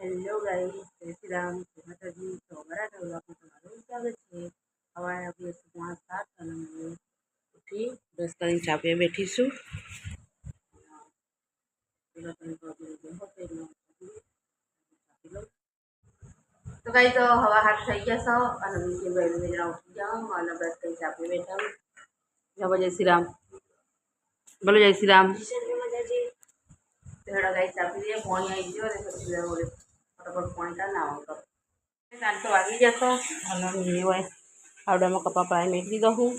Hello guys, જય શ્રી રામ, જય માતાજી. તો બરાબર વ્લોગમાં તમારું સ્વાગત છે. સવારે આપણે 7:30 અને હું ઉઠી બ્રશ કરીને ચા પીવા બેઠીશું. તો ગાઈસ તો હવા હાથ થઈ ગયા છો અને બીજી બેન ઉઠી જાઉં અને બ્રશ કરીને ચા પીવા બેઠા. જય શ્રી રામ, બોલો જય શ્રી રામ. थोड़ा गाइस आप लिए पानी आई जो रे પછી બોલે ફટાફટ પાણી કા ના આવતો કાલ તો વાગી જતો અને એ હોય આવડામાં કપા પાઈ મેકી દીધો હું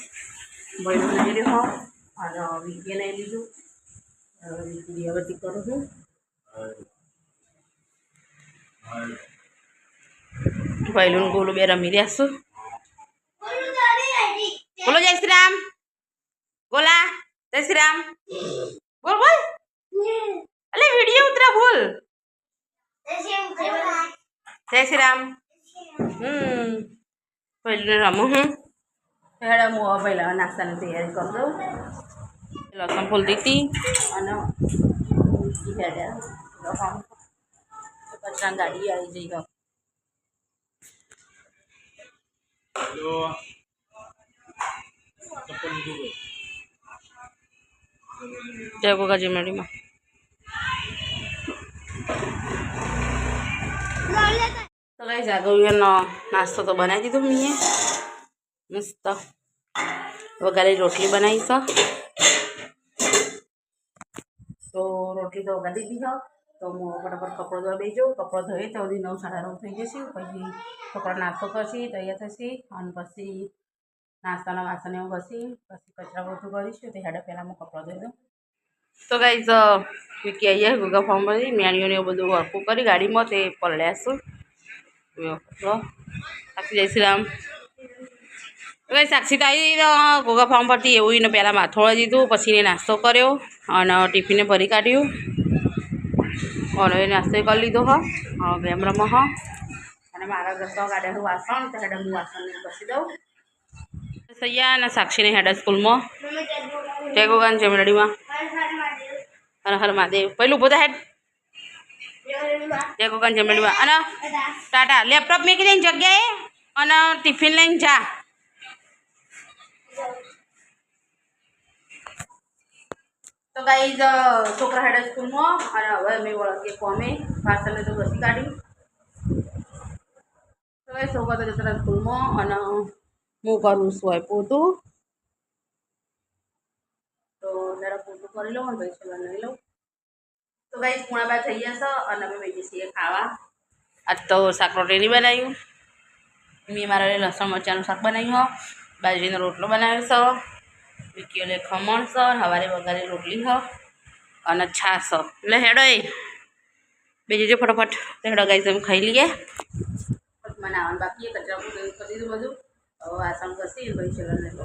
બોઈલો લઈ રહ્યો અને વીકે લઈ લીધું વીકે હવે તી કરું છું બોઈલું ગોલું બે રમી રહ્યા છું. બોલો જય શ્રી રામ, બોલા જય શ્રી રામ, બોલ બોલ अरे वीडियो उतरा बोल जय श्री राम. पहले रामू हूँ हेड़ा मुँह पहला नाश्ता की तैयारी कर दो लसन फूल दी थी हेड़ा कचरा गाड़ी आई जी हो जय गोगा जी मेरी माँ तो गाइस जागो नाश्तो तो बनाई दीधो मैं मस्त वगारे रोटली बनाई सा तो रोटली तो वगा दीधी हो तो मु फटाफट कपड़ो धोवा बेसી जाऊँ. कपड़ो धोई तो 9 साढ़ा 9 થઈ જશે. પછી છોકરા નાસ્તો કરશે તૈયાર થશે અને પછી નાસ્તાના વાસણ એવું ઘસી પછી કચરા બધું કરીશું તો હેડા પહેલાં હું કપડો ધોઈ દઉં. તો ગાઈસ વિકી આવી જાય ગુગા ફોર્મ ભરી મેણીઓને એવું બધું વર્કું કરી ગાડીમાં તે પલળ્યાશું. સાક્ષી જય શ્રી રામ. ભાઈ સાક્ષી તો આવી ગોગા ફાર્મ પરથી એવું એને પહેલાં માથોળા દીધું પછી એને નાસ્તો કર્યો અને ટિફિને ભરી કાઢ્યું અને એ નાસ્તો કરી લીધો હો ગેમરામાં હો અને મારા ઘસવા કાઢ્યાનું વાસણ તો હેડા હું વાસણને ઘસી દઉં. સૈયા અને સાક્ષીને હેડા સ્કૂલમાં જય ગોગાન જય મેલડીમાં હર હર મહાદેવ. પહેલું ઊભો હેડ જય ગોગાન જય મેલડીમાં અને ટાટા લેપટોપ મેકી દઈને જગ્યાએ અને ટિફિન લઈને જા. તો ગાઈસ છોકરા હેડા સ્કૂલમાં અને હવે અમે વળગીએ કોમે પાર્સલને તો ઘસી કાઢ્યું. તો ગાઈસ છોકરા તો જતા સ્કૂલમાં અને હું કરું સોય પોતું તો જરા પોતું કરી લઉં અને ભાઈ છે લઈ લઉં. તો ગાઈસ પૂણા થઈ જશે અને અમે બેસી છીએ ખાવા. આજ તો શાક રોટલી નહીં બનાવ્યું મેં મારા લસણ મરચાંનું શાક બનાવ્યું હો બાજરીનો રોટલો બનાવ્યો છે વિકીઓ લે ખમણ છે સવારે વઘારેલી રોટલી હ અને છાશ એટલે હેડો એ બીજી ફટાફટ હેડો ગાઈસ અમે ખાઈ લઈએ. બનાવવાનું બાકી કચરા કરી દીધું બધું હવે વાસણ ઘસી ભાઈ ચલણ લઈ લો.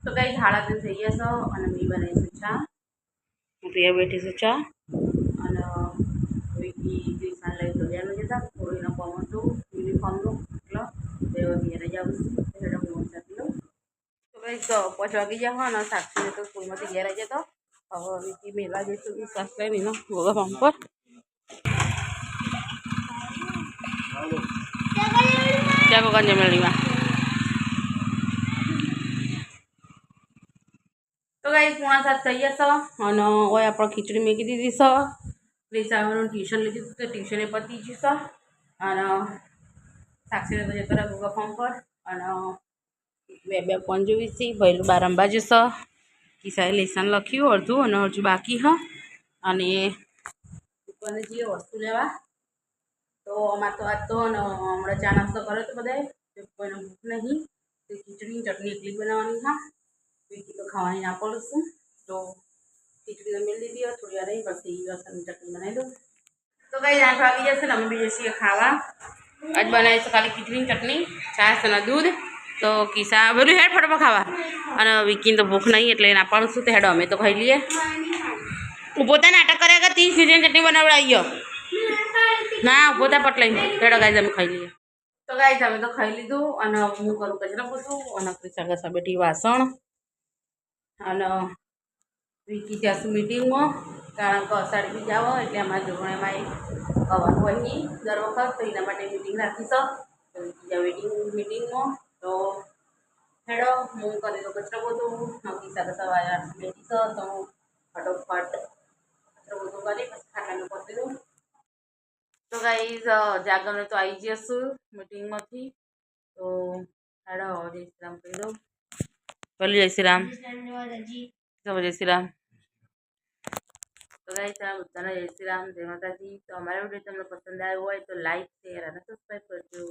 તો ગાઈસ હાડા દિન થઈ ગયા છો અને મેં બનાવીશું ચા હું ત્યાં બેઠીશું ચા અને વિકી ક્રિષ્ના લઈ ધોયાનું જતા થોડીનો પવન હતું યુનિફોર્મનું એટલે તેઓ ઘેરે જાઉં હેડો હું ચાપી લઉં. તો ગાઈસ 5 વાગી ગયા અને સાક્ષીને તો સ્કૂલમાંથી ઘેર આવી જતો હવે વિકી મેળવા જઈશું વિશ્વાસ લઈને એનો ગોગા ફાર્મ પર. જય ગોગા જય મેલડીમાં. તો ગાઈસ 6:30 થઈ જશે અને ઓય આપણે ખીચડી મૂકી દીધી છે. ક્રિષ્નાનું ટ્યુશન લીધું હતું તો ટ્યુશને પતી ગયું છે અને સાક્ષીને તો જતા રહ્યા ગોગા ફાર્મ પર અને બે ફોન જોવી છે ભાઈ બાર અંબાજુ છે કિસાએ લેસન લખ્યું અડધું અને અડધું બાકી હ અને દુકાને જઈએ વસ્તુ લેવા. તો અમારે તો આજ તો હમણાં ચા નાસ્તો કર્યો તો બધાએ કોઈને ભૂખ નહીં તો ખીચડીની ચટણી એકલી બનાવવાની હા બીજી તો ખાવાની ના પડું છું તો ખીચડી તો મેળ લીધી હોય થોડી વાર રહી પછી લસણની ચટણી બનાવી દઉં. તો કંઈ 8 વાગી જશે ને અમે બીજે છીએ ખાવા. આજ બનાવી છે ખાલી ખીચડીની ચટણી છાશ અને દૂધ. તો કિસ્સા બધું હેડ ફટાફટ ખાવા અને વિકીને તો ભૂખ નહીં એટલે ના પાડું છું તો હેડો અમે તો ખાઈ લઈએ. પોતા નાટક કર્યા કે 30 ખીચડીની ચટણી બનાવડાવી ગયો ના પોતા પટ લઈને હેડો ગાઈસ અમે ખાઈ લઈએ. તો ગાઈસ અમે તો ખાઈ લીધું અને હું કરું કચરા પોતું અને ક્રિષ્ના ઘસા બેઠી વાસણ અને વિકી જશું મીટિંગમાં કારણ કે અષાઢી બીજ આવો એટલે અમારા જોગણીમાં એક આવવાનું હોય નહીં દર વખત, તો એના માટે મિટિંગ રાખી છે. તો બીજા મિટિંગમાં તો હેડો હું કરી દઉં કચરો બધું નક્કી સાથે સવારે 8 બેઠી છે, તો હું ફટોફટ કચરો બધું કરી પછી ખાટાનું પતી દઉં. તો ગાઈઝ જાગરને તો આવી જઈશું મિટિંગમાંથી. તો હેડો જય શ્રી રામ કહી દઉં. બોલો જય શ્રી રામ. જય શ્રી રામ. તો ગાઈઝ બધાને જય શ્રી રામ, જય માતાજી. તો અમારો વિડીયો તમને પસંદ આવ્યો હોય તો લાઈક શેર અને સબસ્ક્રાઈબ કરજો.